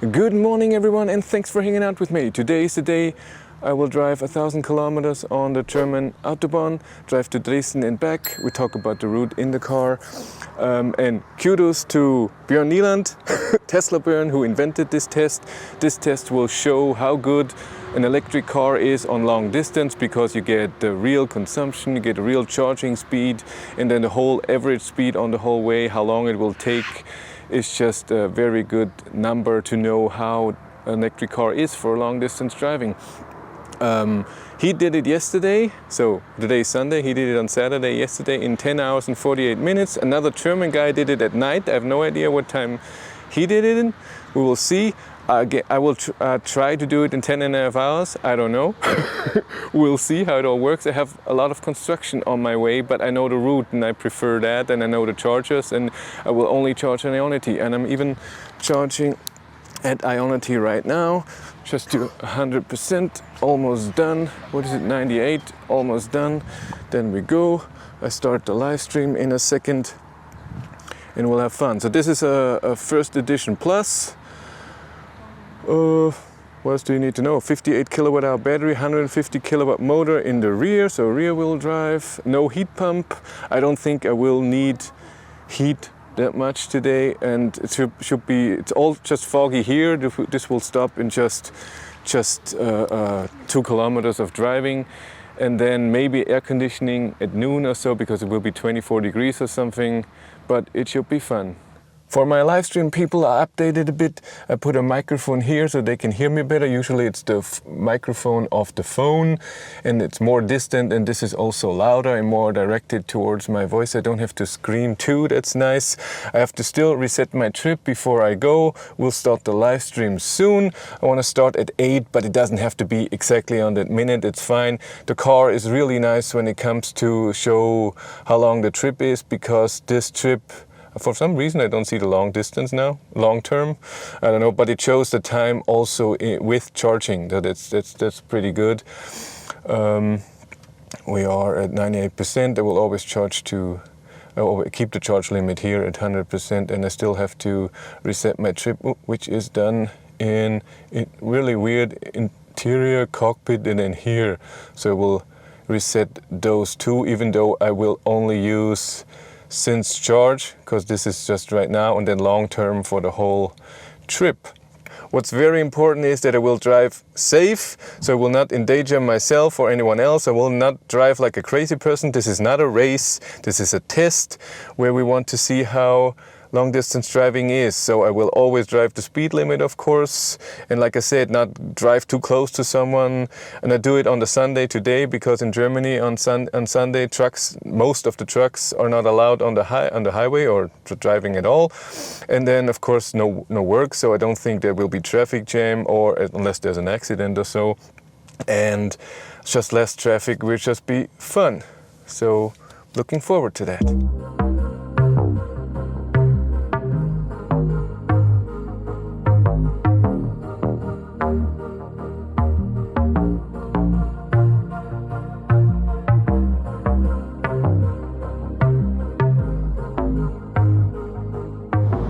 Good morning everyone, and thanks for hanging out with me. Today is the day I will drive 1,000 kilometers on the German Autobahn, drive to Dresden and back. We talk about the route in the car. And kudos to Björn Nieland, Tesla Björn, who invented this test. This test will show how good an electric car is on long distance, because you get the real consumption, you get the real charging speed, and then the whole average speed on the whole way, how long it will take. It's just a very good number to know how an electric car is for long distance driving. He did it yesterday, so today's Sunday, he did it on Saturday yesterday in 10 hours and 48 minutes. Another German guy did it at night. I have no idea what time he did it in. We will see. I will try to do it in 10.5 hours. I don't know. We'll see how it all works. I have a lot of construction on my way, but I know the route and I prefer that, and I know the chargers, and I will only charge on Ionity. And I'm even charging at Ionity right now, just to 100%, almost done. What is it, 98, almost done. Then we go. I start the live stream in a second and we'll have fun. So this is a first edition plus. What else do you need to know? 58 kilowatt hour battery, 150 kilowatt motor in the rear, so rear wheel drive, no heat pump. I don't think I will need heat that much today, and it should be, it's all just foggy here. This will stop in just 2 kilometers of driving, and then maybe air conditioning at noon or so, because it will be 24 degrees or something, but it should be fun. For my live stream people, I updated a bit. I put a microphone here so they can hear me better. Usually it's the microphone of the phone and it's more distant, and this is also louder and more directed towards my voice. I don't have to scream too, that's nice. I have to still reset my trip before I go. We'll start the live stream soon. I want to start at 8, but it doesn't have to be exactly on that minute, it's fine. The car is really nice when it comes to show how long the trip is, because this trip, for some reason I don't see the long distance now, long term, I don't know, but it shows the time also with charging. That's pretty good. We are at 98%. I will always charge to, keep the charge limit here at 100%, and I still have to reset my trip, which is done in really weird interior cockpit and then here. So I will reset those two, even though I will only use since charge, because this is just right now, and then long term for the whole trip. What's very important is that I will drive safe, so I will not endanger myself or anyone else. I will not drive like a crazy person. This is not a race, this is a test where we want to see how long distance driving is. So I will always drive the speed limit, of course, and like I said, not drive too close to someone. And I do it on the Sunday today, because in Germany on Sunday trucks, most of the trucks are not allowed on the highway or driving at all. And then of course no work, so I don't think there will be traffic jam, or unless there's an accident or so, and just less traffic will just be fun. So looking forward to that.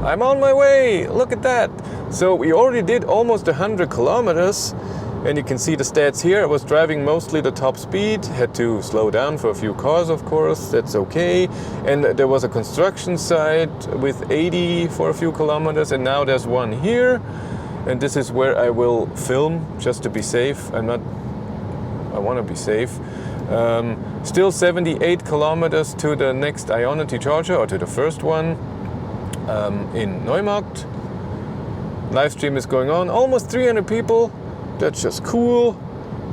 I'm on my way, look at that. So we already did almost 100 kilometers, and you can see the stats here. I was driving mostly the top speed, had to slow down for a few cars, of course, that's okay. And there was a construction site with 80 for a few kilometers, and now there's one here. And this is where I will film, just to be safe. I want to be safe. Still 78 kilometers to the next Ionity charger, or to the first one. In Neumarkt. Live stream is going on, almost 300 people, that's just cool.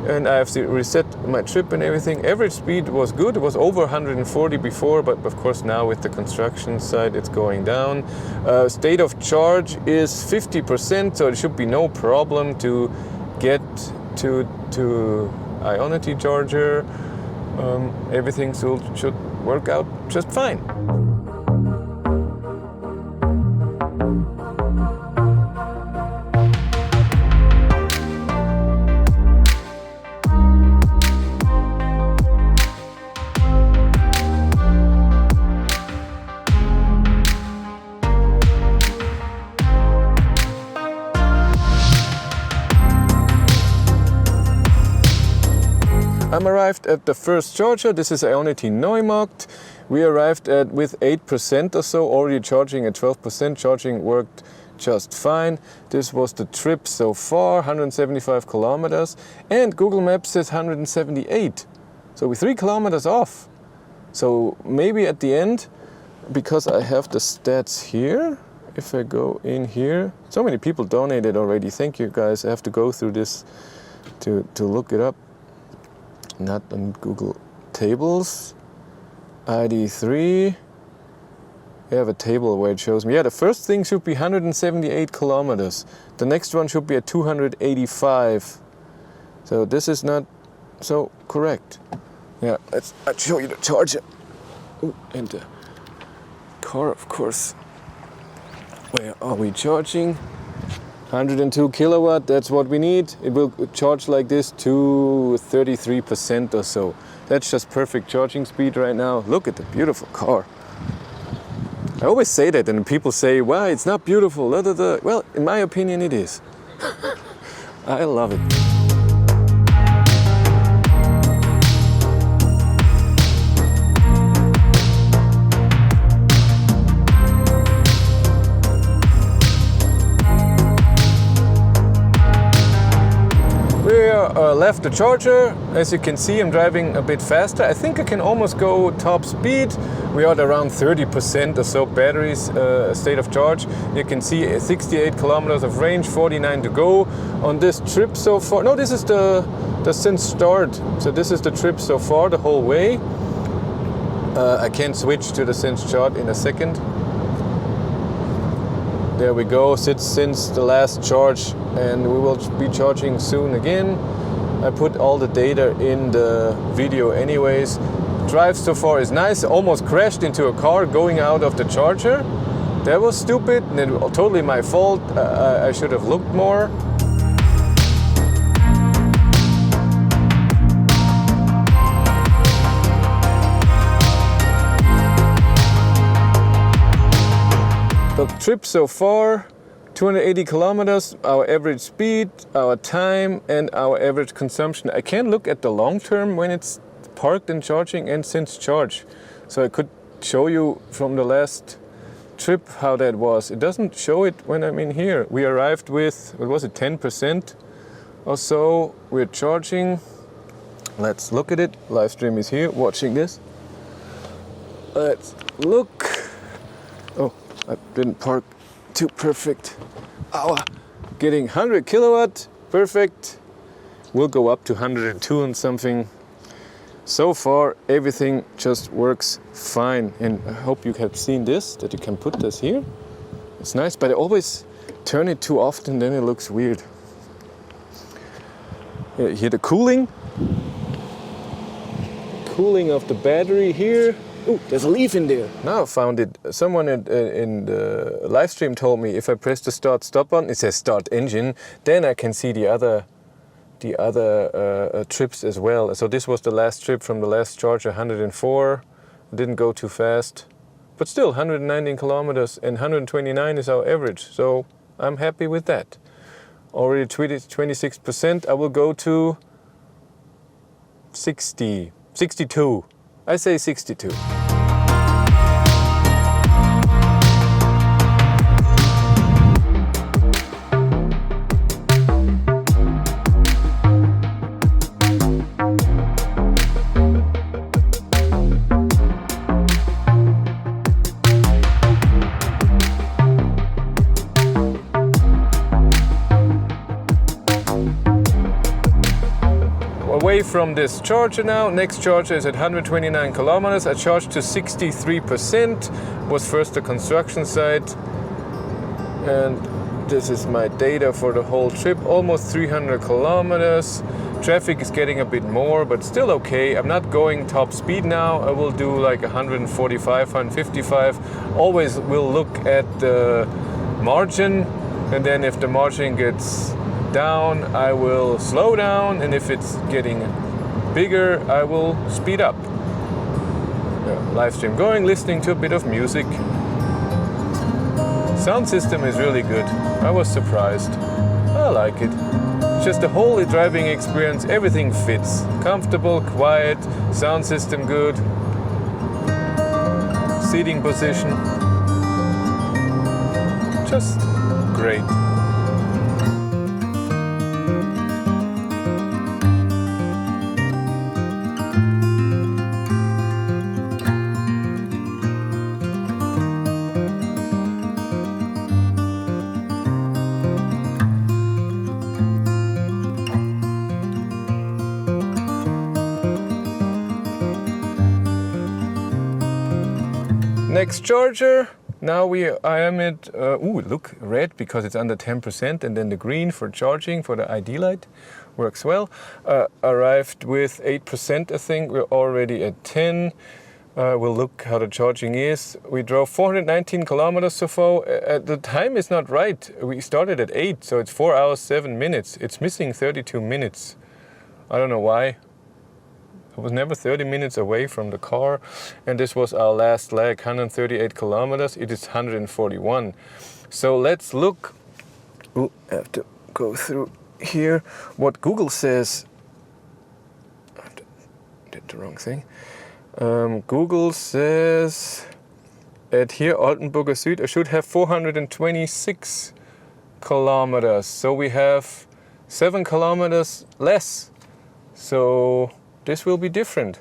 And I have to reset my trip and everything. Average speed was good, it was over 140 before, but of course now with the construction side it's going down. State of charge is 50%, so it should be no problem to get to Ionity charger. Everything should work out just fine. I'm arrived at the first charger. This is Ionity Neumarkt. We arrived at with 8% or so, already charging at 12%. Charging worked just fine. This was the trip so far, 175 kilometers. And Google Maps says 178. So we're 3 kilometers off. So maybe at the end, because I have the stats here, if I go in here, so many people donated already. Thank you guys. I have to go through this to look it up. Not on Google Tables. Id.3. I have a table where it shows me. Yeah, the first thing should be 178 kilometers. The next one should be at 285. So this is not so correct. Yeah, I'll show you the charger. Ooh, and the car, of course. Where are we charging? 102 kilowatt, that's what we need. It will charge like this to 33% or so. That's just perfect charging speed right now. Look at the beautiful car. I always say that and people say, "Why, it's not beautiful." Da, da, da. Well, in my opinion, it is. I love it. Left the charger. As you can see, I'm driving a bit faster. I think I can almost go top speed. We are at around 30% or so batteries state of charge. You can see 68 kilometers of range, 49 to go on this trip so far. No, this is the since start. So this is the trip so far, the whole way. I can switch to the since chart in a second. There we go, since the last charge, and we will be charging soon again. I put all the data in the video anyways. Drive so far is nice. Almost crashed into a car going out of the charger. That was stupid and totally my fault. I should have looked more. The trip so far, 280 kilometers, our average speed, our time, and our average consumption. I can look at the long term when it's parked and charging and since charge. So I could show you from the last trip how that was. It doesn't show it when I'm in here. We arrived with, what was it, 10% or so. We're charging. Let's look at it. Live stream is here, watching this. Let's look. Oh, I didn't park too perfect. Getting 100 kilowatt, perfect. We'll go up to 102 and something. So far, everything just works fine. And I hope you have seen this, that you can put this here. It's nice, but I always turn it too often, then it looks weird. Here the cooling of the battery here. Oh, there's a leaf in there. Now I found it. Someone in the live stream told me if I press the start stop button, it says start engine, then I can see the other trips as well. So this was the last trip from the last charge, 104. Didn't go too fast, but still 119 kilometers and 129 is our average. So I'm happy with that. Already 26%. I will go to 62. I say 62. Away from this charger now. Next charger is at 129 kilometers. I charged to 63%. Was first the construction site. And this is my data for the whole trip. Almost 300 kilometers. Traffic is getting a bit more, but still okay. I'm not going top speed now. I will do like 145, 155. Always will look at the margin. And then if the margin gets down, I will slow down, and if it's getting bigger, I will speed up. Live stream going, listening to a bit of music. Sound system is really good. I was surprised. I like it. just the whole driving experience, everything fits. Comfortable, quiet, sound system good, seating position, just great. Next charger. Now I am at, ooh, look, red because it's under 10%, and then the green for charging for the ID light works well. Arrived with 8%, I think. We're already at 10. We'll look how the charging is. We drove 419 kilometers so far. The time is not right. We started at 8, so it's 4 hours, 7 minutes. It's missing 32 minutes. I don't know why. I was never 30 minutes away from the car, and this was our last leg, 138 kilometers. It is 141. So let's look. Ooh, I have to go through here. What Google says. I did the wrong thing. Google says at here Altenburger Süd I should have 426 kilometers. So we have 7 kilometers less. So this will be different.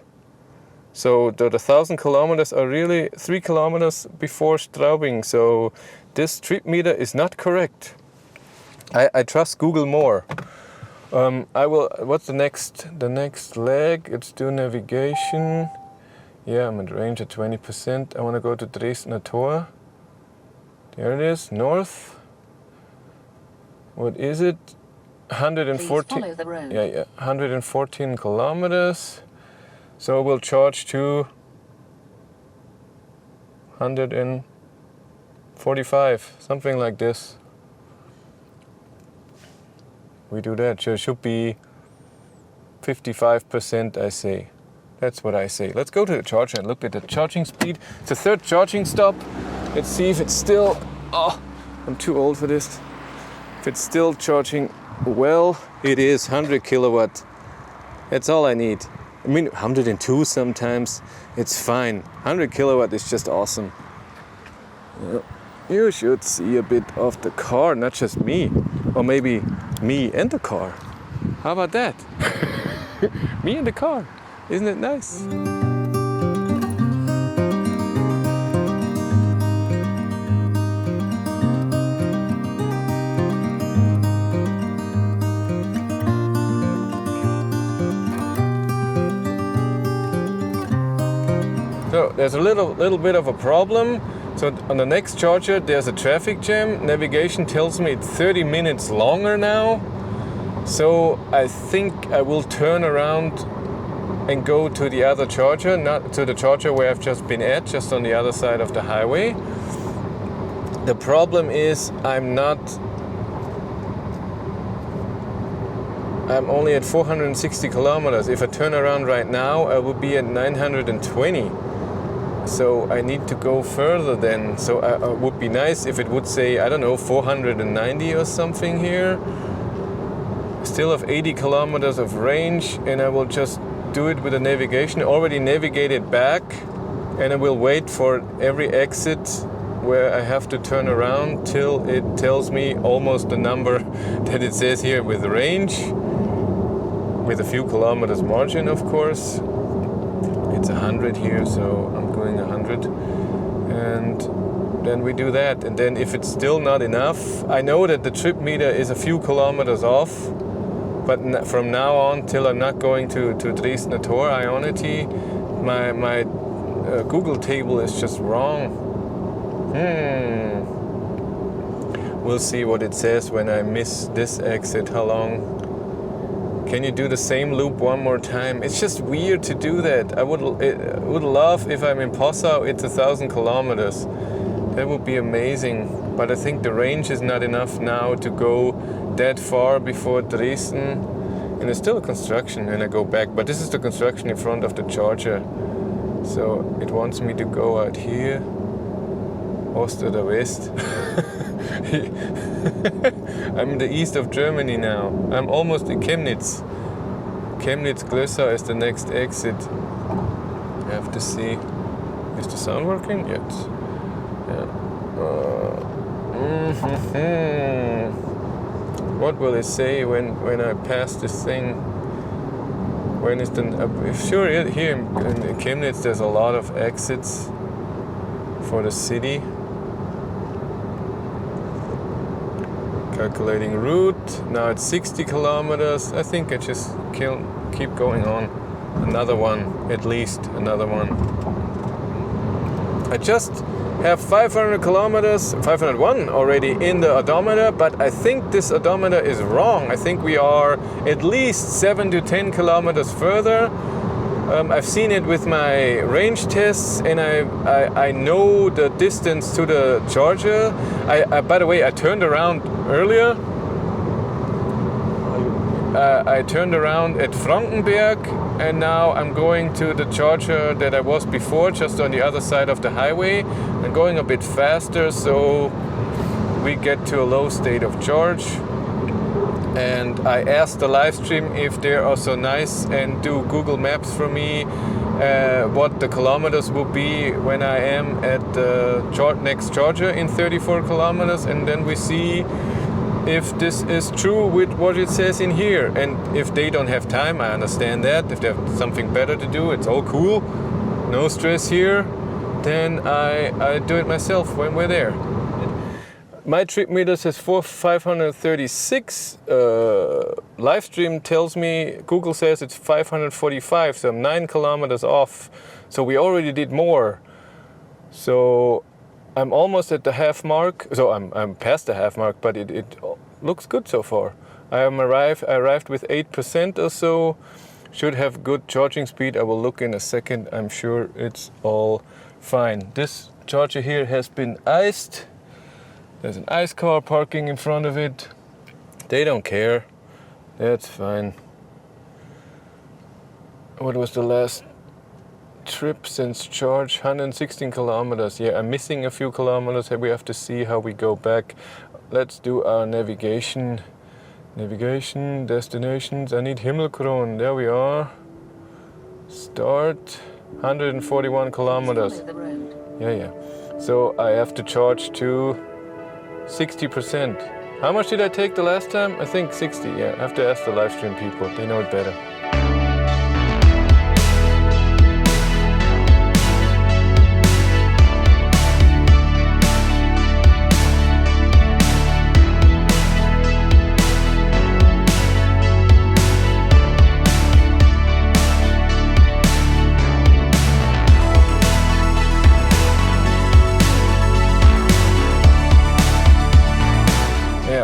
So the 1,000 kilometers are really 3 kilometers before Straubing. So this trip meter is not correct. I trust Google more. I will. What's the next leg? It's do navigation. Yeah, I'm at range at 20%. I want to go to Dresdner Tor. There it is, north. What is it? 114. Follow the road. Yeah, 114 kilometers. So we'll charge to 145, something like this. We do that. So it should be 55%, I say. That's what I say. Let's go to the charger and look at the charging speed. It's the third charging stop. Let's see if it's still. Oh, I'm too old for this. If it's still charging. Well, it is 100 kilowatt. That's all I need. I mean, 102 sometimes. It's fine. 100 kilowatt is just awesome. You should see a bit of the car, not just me. Or maybe me and the car. How about that? Me and the car. Isn't it nice? So there's a little bit of a problem. So on the next charger there's a traffic jam. Navigation tells me it's 30 minutes longer now. So I think I will turn around and go to the other charger, not to the charger where I've just been at, just on the other side of the highway. The problem is I'm only at 460 kilometers. If I turn around right now, I would be at 920. So I need to go further then. So it would be nice if it would say, I don't know, 490 or something here. Still have 80 kilometers of range, and I will just do it with the navigation. I already navigated back, and I will wait for every exit where I have to turn around till it tells me almost the number that it says here with range, with a few kilometers margin, of course. It's 100 here, so I'm going 100, and then we do that. And then if it's still not enough, I know that the trip meter is a few kilometers off, but from now on till I'm not going to Dresdner Tor, Ionity, my Google table is just wrong. We'll see what it says when I miss this exit. How long? Can you do the same loop one more time? It's just weird to do that. I would love if I'm in Passau, it's 1,000 kilometers. That would be amazing. But I think the range is not enough now to go that far before Dresden. And it's still a construction and I go back. But this is the construction in front of the charger. So it wants me to go out here. Ost oder West. I'm in the east of Germany now. I'm almost in Chemnitz. Chemnitz-Glössau is the next exit. I have to see. Is the sound working? Yes. Yeah. What will it say when I pass this thing? When is the? Sure, here in Chemnitz there's a lot of exits for the city. Calculating route. Now it's 60 kilometers. I think I just keep going on. Another one, at least another one. I just have 500 kilometers, 501 already in the odometer, but I think this odometer is wrong. I think we are at least 7 to 10 kilometers further. I've seen it with my range tests, and I know the distance to the charger. By the way, I turned around earlier. I turned around at Frankenberg, and now I'm going to the charger that I was before, just on the other side of the highway. I'm going a bit faster, so we get to a low state of charge. And I asked the live stream if they are so nice and do Google Maps for me, what the kilometers will be when I am at the next charger in 34 kilometers, and then we see if this is true with what it says in here. And if they don't have time, I understand that. If they have something better to do, it's all cool. No stress here. Then I do it myself when we're there. My trip meter says 536. Live stream tells me, Google says it's 545, so I'm 9 kilometers off. So we already did more. So I'm almost at the half mark. So I'm past the half mark, but it looks good so far. I arrived with 8% or so. Should have good charging speed. I will look in a second. I'm sure it's all fine. This charger here has been iced. There's an ice car parking in front of it. They don't care. That's fine. What was the last trip since charge? 116 kilometers. Yeah, I'm missing a few kilometers. We have to see how we go back. Let's do our navigation. Navigation, destinations. I need Himmelkron. There we are. Start. 141 kilometers. Yeah. So I have to charge to 60%. How much did I take the last time? I think 60, yeah. I have to ask the live stream people, they know it better.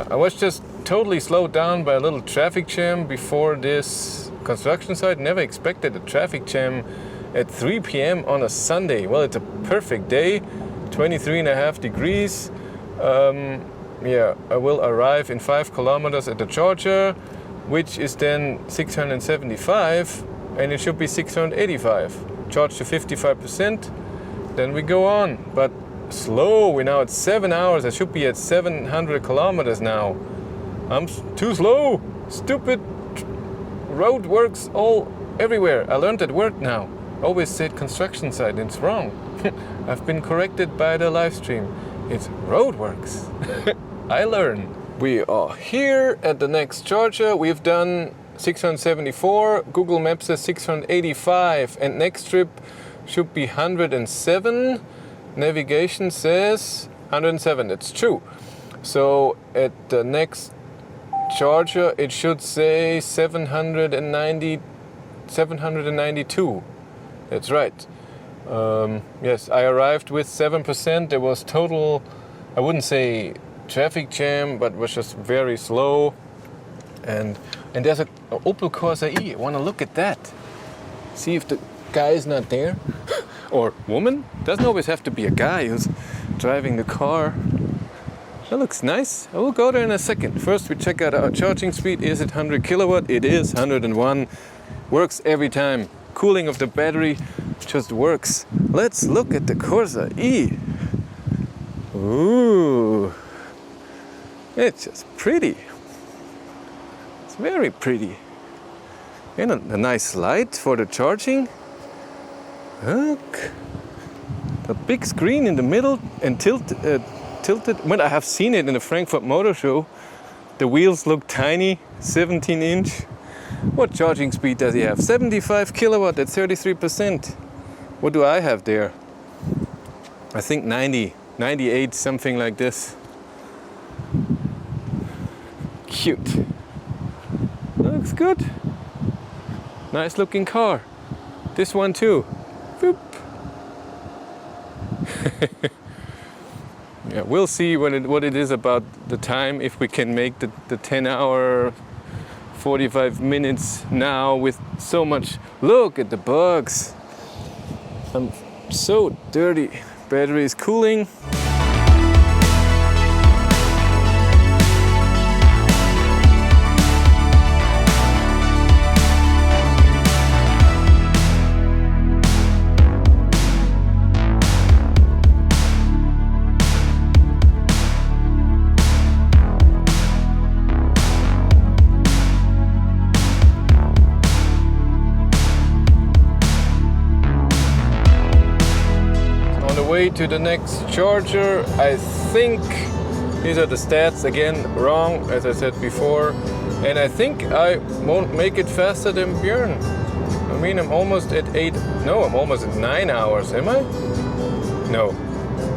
I was just totally slowed down by a little traffic jam before this construction site. Never expected a traffic jam at 3 p.m. on a Sunday. Well, it's a perfect day, 23.5 degrees. Yeah, I will arrive in 5 kilometers at the charger, which is then 675, and it should be 685. Charge to 55%, then we go on. But slow, we're now at 7 hours. I should be at 700 kilometers now. I'm too slow. Stupid road works all everywhere. I learned that word now. Always said construction site, it's wrong. I've been corrected by the live stream. It's roadworks. I learn. We are here at the next charger. We've done 674. Google Maps says 685, and next trip should be 107. Navigation says 107, that's true. So at the next charger it should say 792. That's right. Yes, I arrived with 7%. There was total, I wouldn't say traffic jam, but was just very slow. And there's a Opel Corsa E. I want to look at that. See if the guy is not there. Or woman. Doesn't always have to be a guy who's driving the car. That looks nice. I will go there in a second. First we check out our charging speed. Is it 100 kilowatt? It is 101. Works every time. Cooling of the battery just works. Let's look at the Corsa E. Ooh, it's just pretty. It's very pretty. And a nice light for the charging. Look, a big screen in the middle and tilted. When I have seen it in the Frankfurt Motor Show, the wheels look tiny, 17-inch. What charging speed does he have? 75 kilowatt at 33%. What do I have there? I think 90, 98, something like this. Cute. Looks good. Nice looking car. This one too. Boop. Yeah, we'll see what it is about the time, if we can make the 10-hour 45 minutes now with so much. Look at the bugs. I'm so dirty. Battery is cooling. Way to the next charger. I think these are the stats, again wrong as I said before, and I think I won't make it faster than Björn. I mean, I'm almost at 9 hours. Am I? No,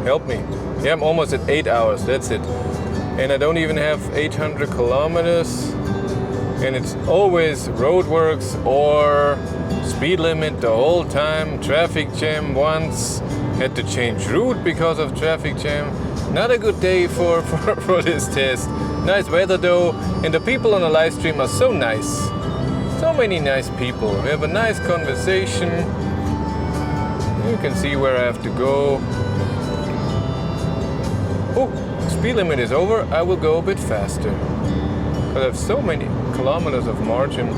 help me. Yeah, I'm almost at 8 hours, that's it. And I don't even have 800 kilometers, and it's always roadworks or speed limit the whole time. Traffic jam once, had to change route because of traffic jam. Not a good day for this test. Nice weather though, and the people on the live stream are so nice. So many nice people. We have a nice conversation. You can see where I have to go. Oh, speed limit is over. I will go a bit faster, because I have so many kilometers of margin.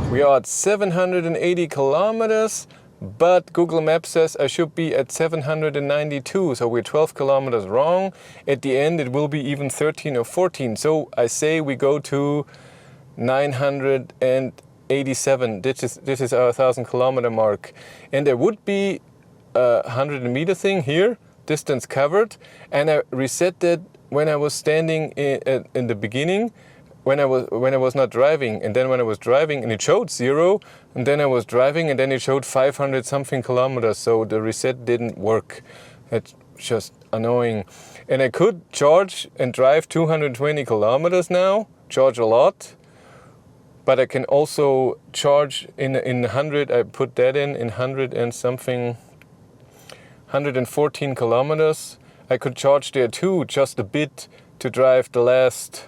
We are at 780 kilometers, but Google Maps says I should be at 792, so we're 12 kilometers wrong. At the end it will be even 13 or 14, so I say we go to 987. This is our 1,000 kilometer mark. And there would be a 100 meter thing here, distance covered, and I reset that when I was standing in the beginning, when I was not driving, and then when I was driving and it showed 0, and then I was driving and then it showed 500 something kilometers, so the reset didn't work. It's just annoying. And I could charge and drive 220 kilometers now, charge a lot, but I can also charge in 100, I put that in 100 and something, 114 kilometers. I could charge there too, just a bit, to drive the last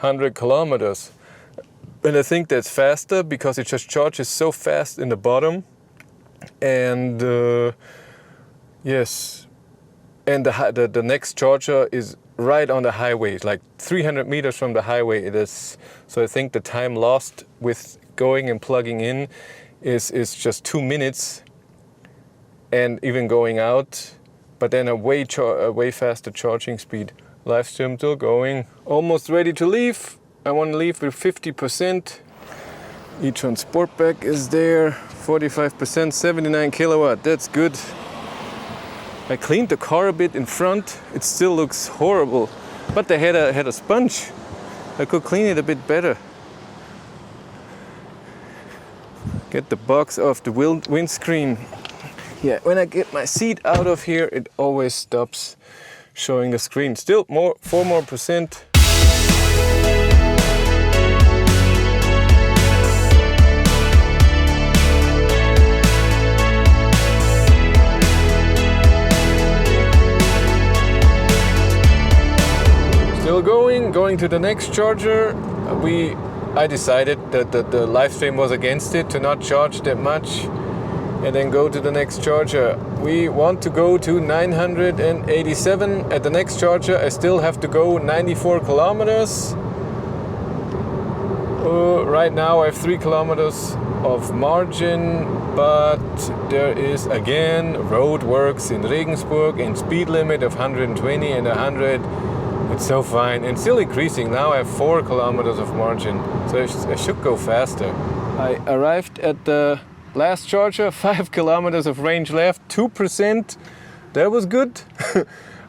100 kilometers. And I think that's faster because it just charges so fast in the bottom. And yes, and the next charger is right on the highway, like 300 meters from the highway it is. So I think the time lost with going and plugging in is just 2 minutes, and even going out, but then a way faster charging speed. Live stream still going. Almost ready to leave. I want to leave with 50%. e-tron Sportback is there. 45%, 79 kilowatt. That's good. I cleaned the car a bit in front. It still looks horrible, but they had a sponge. I could clean it a bit better. Get the box off the windscreen. Yeah, when I get my seat out of here, it always stops showing the screen. Still 4 more percent. Still going to the next charger. I decided that the live stream was against it, to not charge that much and then go to the next charger. We want to go to 987 at the next charger. I still have to go 94 kilometers. Right now I have 3 kilometers of margin. but there is again roadworks in Regensburg and speed limit of 120 and 100. It's so fine and still increasing. Now I have 4 kilometers of margin, so I should go faster. I arrived at the last charger, 5 kilometers of range left, 2%. That was good.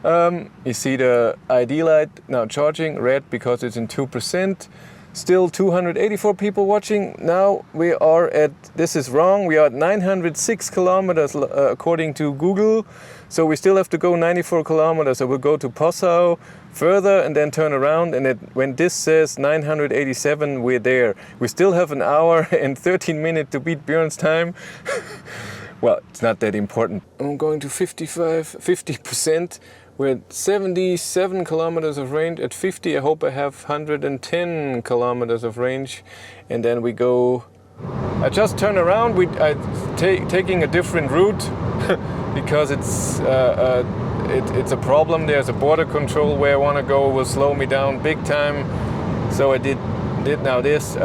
You see the ID light now charging, red because it's in 2%. Still 284 people watching. Now we are at, this is wrong, we are at 906 kilometers according to Google. So we still have to go 94 kilometers. So we'll go to Passau further and then turn around. And when this says 987, we're there. We still have an hour and 13 minutes to beat Björn's time. Well, it's not that important. I'm going to 50%. We're at 77 kilometers of range. At 50, I hope I have 110 kilometers of range. And then we go, I just turn around. I'm taking a different route because it's a problem. There's a border control where I want to go, will slow me down big time. So I did now this.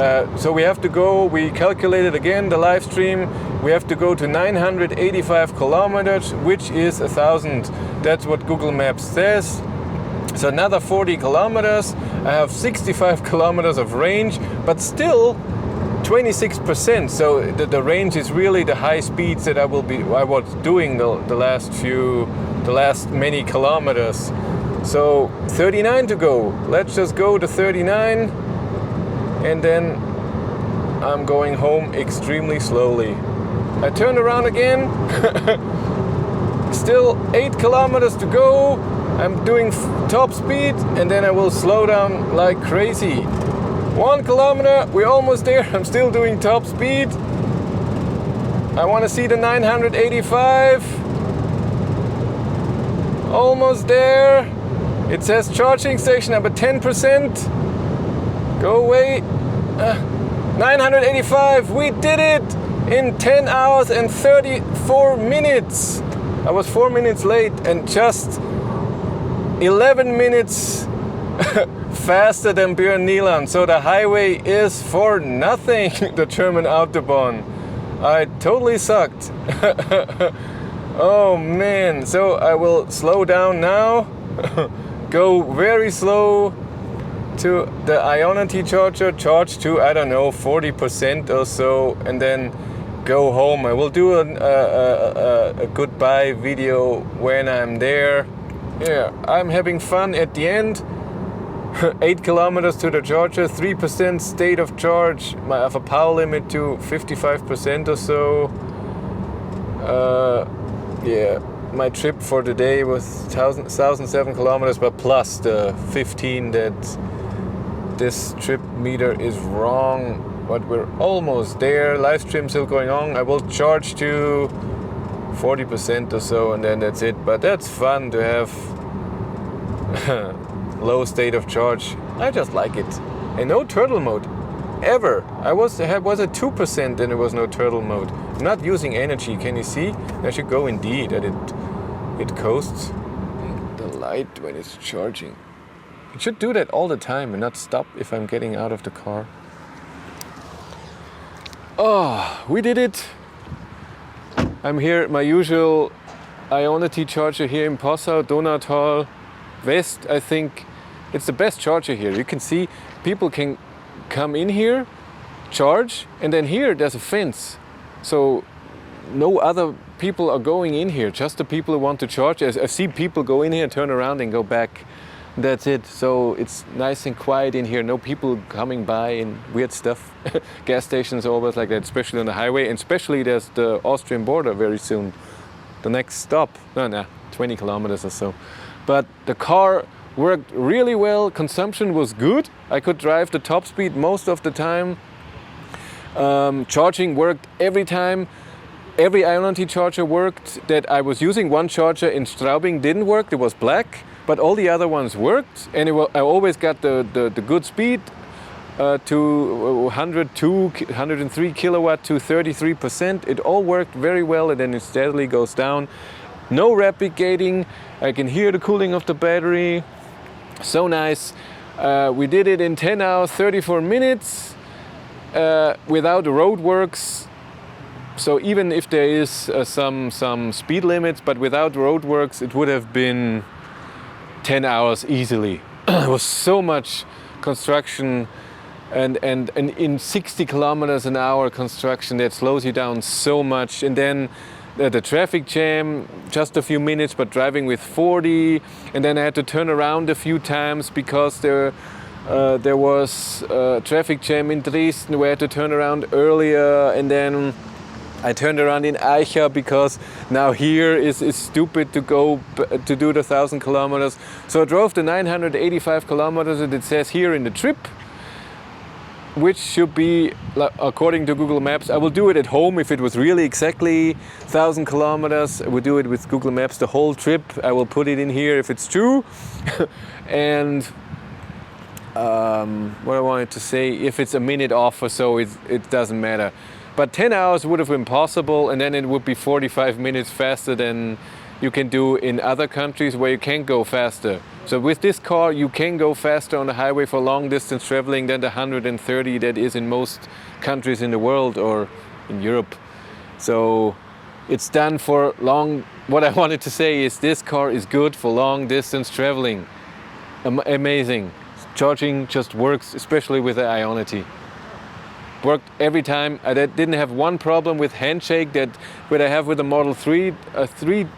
So we have to go, we calculated again the live stream. We have to go to 985 kilometers, which is 1,000. That's what Google Maps says. So another 40 kilometers. I have 65 kilometers of range, but still 26%. So the range is really the high speeds that I was doing the last many kilometers. So 39 to go. Let's just go to 39, and then I'm going home extremely slowly. I turn around again. Still 8 kilometers to go. I'm doing top speed, and then I will slow down like crazy. 1 kilometer, we're almost there. I'm still doing top speed. I want to see the 985. Almost there. It says charging station number 10%. Go away. 985, we did it in 10 hours and 34 minutes. I was 4 minutes late and just 11 minutes faster than Björn Nieland. So the highway is for nothing, the German Autobahn. I totally sucked. Oh man, so I will slow down now, go very slow to the Ionity charger, charge to, I don't know, 40% or so, and then go home. I will do a goodbye video when I'm there. Yeah, I'm having fun at the end. 8 kilometers to the charger, 3% state of charge. I have a power limit to 55% or so. Yeah, my trip for today was 1,007 kilometers, but plus the 15 that this trip meter is wrong. But we're almost there. Live stream still going on. I will charge to 40% or so, and then that's it. But that's fun to have low state of charge. I just like it. And no turtle mode ever. I was at 2% and there was no turtle mode. I'm not using energy. Can you see? I should go indeed that it coasts the light when it's charging. It should do that all the time and not stop if I'm getting out of the car. Oh, we did it. I'm here at my usual Ionity charger here in Passau, Donautal West. I think it's the best charger here. You can see people can come in here, charge, and then here there's a fence. So no other people are going in here, just the people who want to charge. I see people go in here, turn around and go back. That's it. So it's nice and quiet in here. No people coming by and weird stuff. Gas stations are always like that, especially on the highway. And especially there's the Austrian border very soon. The next stop, 20 kilometers or so. But the car worked really well. Consumption was good. I could drive the top speed most of the time. Charging worked every time. Every Ionity charger worked that I was using. One charger in Straubing didn't work. It was black. But all the other ones worked, and I always got the good speed to 103 kilowatt to 33%. It all worked very well, and then it steadily goes down. No rapid gating. I can hear the cooling of the battery. So nice. We did it in 10 hours, 34 minutes without the roadworks. So even if there is some speed limits, but without roadworks, it would have been 10 hours easily. It was so much construction and in 60 kilometers an hour construction that slows you down so much. And then the traffic jam, just a few minutes, but driving with 40. And then I had to turn around a few times because there was a traffic jam in Dresden where I had to turn around earlier. And then I turned around in Eicher because now here is stupid to go to do the 1,000 kilometers. So I drove the 985 kilometers that it says here in the trip, which should be, according to Google Maps, I will do it at home if it was really exactly 1,000 kilometers. I would do it with Google Maps the whole trip. I will put it in here if it's true. And what I wanted to say, if it's a minute off or so, it doesn't matter. But 10 hours would have been possible, and then it would be 45 minutes faster than you can do in other countries where you can go faster. So with this car, you can go faster on the highway for long distance traveling than the 130 that is in most countries in the world or in Europe. So it's done for long. What I wanted to say is this car is good for long distance traveling. Amazing. Charging just works, especially with the Ionity. Worked every time. I didn't have one problem with handshake that I have with the Model 3.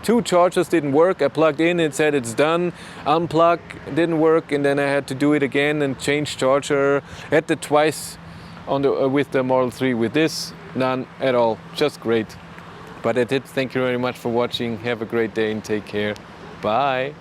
Two chargers didn't work. I plugged in, it said it's done. Unplug, didn't work, and then I had to do it again and change charger. I had that twice on with the Model 3. With this, none at all. Just great. But that's it. Thank you very much for watching. Have a great day and take care. Bye.